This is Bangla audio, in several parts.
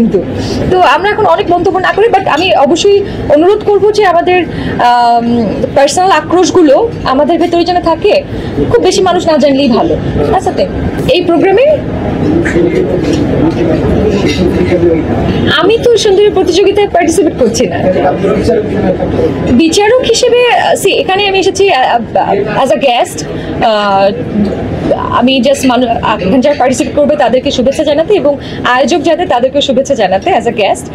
কিন্তু তো আমরা এখন অনেক মন্তব্য না করি, বাট আমি অবশ্যই অনুরোধ করব যে আমাদের পার্সোনাল আক্রোশগুলো আমাদের ভেতরে যেন থাকে, খুব বেশি মানুষ না জানলেই ভালো। আচ্ছা, এই প্রোগ্রামে আমি তো সুন্দরী প্রতিযোগিতায় পার্টিসিপেট করছি না বিচারক হিসেবে। এখানে আমি এসেছি অ্যাজ আ গেস্ট। আমি জাস্ট এখানে যারা পার্টিসিপেট করবে তাদেরকে শুভেচ্ছা জানাতে এবং আয়োজক যাদের তাদেরকে শুভেচ্ছা জানাতে অ্যাজ আ গেস্ট।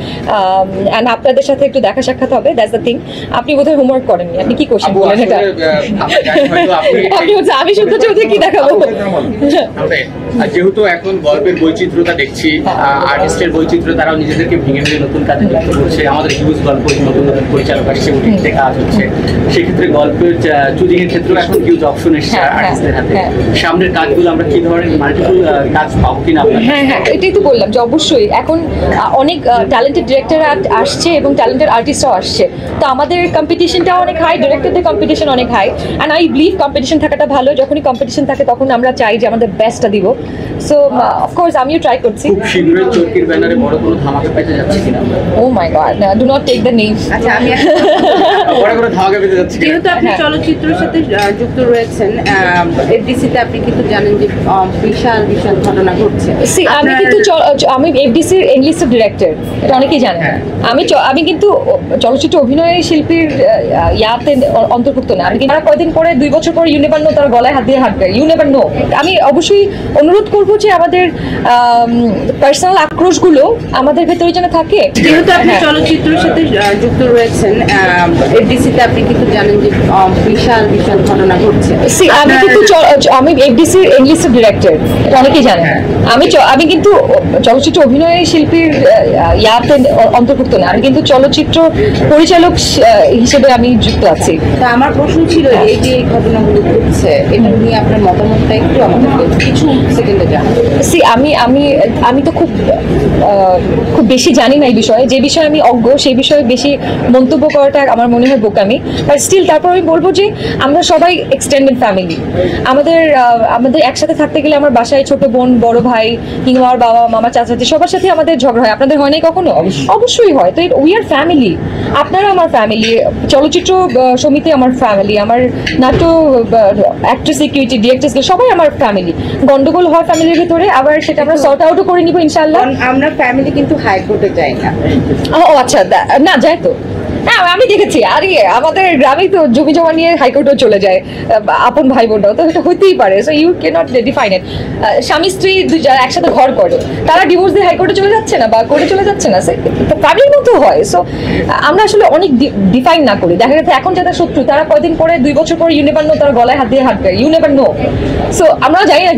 অ্যান্ড আপনাদের সাথে একটু দেখা সাক্ষাৎ হবে, দ্যাটস দ্য থিং। আপনি বোধহয় হোমওয়ার্ক করেননি, আপনি কি কোশ্চেন বলেন এটা? আমি শুনতে চাই কি দেখাবো। যেহেতু এখন গল্পের বৈচিত্র্যতা দেখছি, আর্টিস্টের বৈচিত্র্য, তারাও নিজেদেরকে ভেঙে ভেঙে নতুন কাজে যুক্ত করছে। আমাদের হিউজ গল্প নতুন নতুন পরিচালক আসছে, ওটিতে কাজ হচ্ছে। সেক্ষেত্রে গল্পের চুজিং এর ক্ষেত্রেও এখন হিউজ অপশন এসছে আর্টিস্টদের হাতে। সামনের কাজগুলো আমরা কি ধরনের মাল্টিপল কাজ পাবো কিনা? হ্যাঁ, এটাই তো বললাম যে অবশ্যই এখন অনেক ট্যালেন্টেড ডিরেক্টর আসছে এবং ট্যালেন্টেড আর্টিস্টও আসছে। তো আমাদের কম্পিটিশনটাও অনেক হাই, ডিরেক্টরদের কম্পিটিশন অনেক high. And I believe competition থাকাটা ভালো। যখনই কম্পিটিশন থাকে তখন আমরা চাই যে আমাদের বেস্টটা দিব। সো অফকোর্স আমিও ট্রাই করছি। খুব শীঘ্রই চরকির ব্যানারে বড় কোনো ধামাকা পেতে যাচ্ছে কিনা? Oh my god, do not take the name. আচ্ছা, আমি বড় করে ধামাকা পেতে যাচ্ছে কিনা? যেহেতু আপনি চলচ্চিত্রের সাথে যুক্ত রয়েছেন, এফডিসিতে আপনি কিন্তু জানেন যে বিশাল বিশাল ঘটনা ঘটছে। আমি কিন্তু আমি এফডিসির ইংলিশের ডিরেক্টর, এটা অনেকেই জানেন। আমি কিন্তু চলচ্চিত্র অভিনয় শিল্পীর ইয়াতে অন্তর্ভুক্ত না। আমি কিন্তু কয়দিন পরে 2 বছর পরে ইউ নেভার নো তার গলায় হাত দিয়ে হাঁটবে, ইউ নেভার নো। আমি অবশ্যই অনুরোধ করবো যে আমাদের পার্সোনাল আক্রোশগুলো আমাদের ভেতরে যেন থাকে। যেহেতু আপনি চলচ্চিত্রের সাথে যুক্ত রয়েছেন, এফডিসিতে আপনি কিন্তু জানেন যে বিশাল বিশাল ঘটনা ঘটছে। আমি এফডিসির ইংলিশের ডিরেক্টর, এটা অনেকেই জানেন। আমি কিন্তু চলচ্চিত্র অভিনয় শিল্পীর ইয়াতে অন্তর্ভুক্ত না। আমি কিন্তু চলচ্চিত্র পরিচালক হিসেবে আমি যুক্ত আছি। তা আমার প্রশ্ন ছিল, এই যে এই ঘটনাগুলো ঘটছে, এটা নিয়ে আপনার মতামতটা একটু আমাদেরকে কিছু সেকেন্ডে জানাবেন। আমি তো খুব বেশি জানি না এই বিষয়ে। যে বিষয়ে আমি অজ্ঞ সেই বিষয়ে বেশি মন্তব্য করাটা আমার মনে হয় বোকামি। বাট স্টিল তারপর আমি বলবো যে আমরা সবাই এক্সটেন্ডেড ফ্যামিলি। আমাদের একসাথে থাকতে গেলে আমার বাসায় ছোট বোন, বড় ভাই, কিংবা আমার বাবা, মামা, চাচাচি সবার সাথে আমাদের ঝগড়া হয়। আপনাদের হয় নাই কখনো? অবশ্যই হয়। তো উই আর ফ্যামিলি। আপনারা আমার ফ্যামিলি, চলচ্চিত্র সমিতি আমার ফ্যামিলি, আমার নাট্য অ্যাক্ট্রেস, সিকিউরিটি, ডিরেক্টরস সবাই আমার ফ্যামিলি। গন্ডগোল হয় ফ্যামিলির ভিতরে, আবার সেটা আমরা সর্ট আউটও করে নিব ইনশাআল্লাহ। আমরা ফ্যামিলি কিন্তু হাইকোর্টে যাই না। ও আচ্ছা, না যায় তো। হ্যাঁ, আমি দেখেছি। আর আমাদের গ্রামেই তো জমি জমা নিয়ে হাইকোর্টেও চলে যায় আপন ভাই বোনরাও, তো এটা হইতেই পারে। So you can not define it. স্বামী স্ত্রী যারা একসাথে ঘর করে তারা ডিভোর্স দিয়ে হাইকোর্টে চলে যাচ্ছে না বা কোর্টে চলে যাচ্ছে না, ফ্যামিলির মতো হয়। সো আমরা আসলে অনেক ডিফাইন না করি। দেখা গেছে এখন যারা শত্রু তারা কয়দিন পরে 2 বছর পরে ইউ নেভার নো তার গলায় হাত দিয়ে হাঁটবে, ইউ নেভার নো। সো আমরা জানি না।